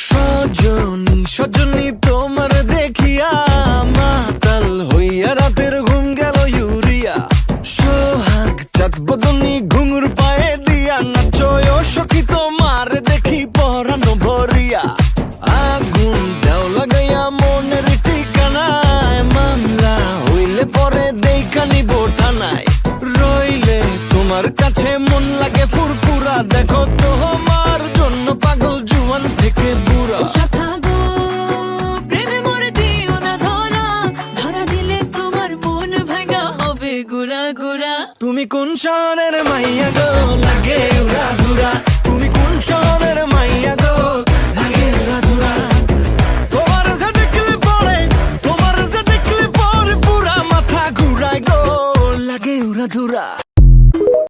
সজনী সজনী তোমার দেখিয়া মাতাল হইয়া রাতের ঘুম গেল ইউরিয়া। সোহাগ চাঁদ বদনী ঘুঙুর পায়ে দিয়া নাচয় সখী তোমার দেখি পরানো ভরিয়া। আগুন দাও লাগাইয়া মনের ঠিকানায়, মামলা হইলে পরে দেইখা নিব থানায়। রইলে তোমার কাছে মন লাগে ফুরফুরা, দেখো তোমার জন্য পাগল জুয়ান থেকে বুড়া। তুমি কোন শহরের মাইয়া গো লাগে উড়া ধুরা, তুমি কোন শহরের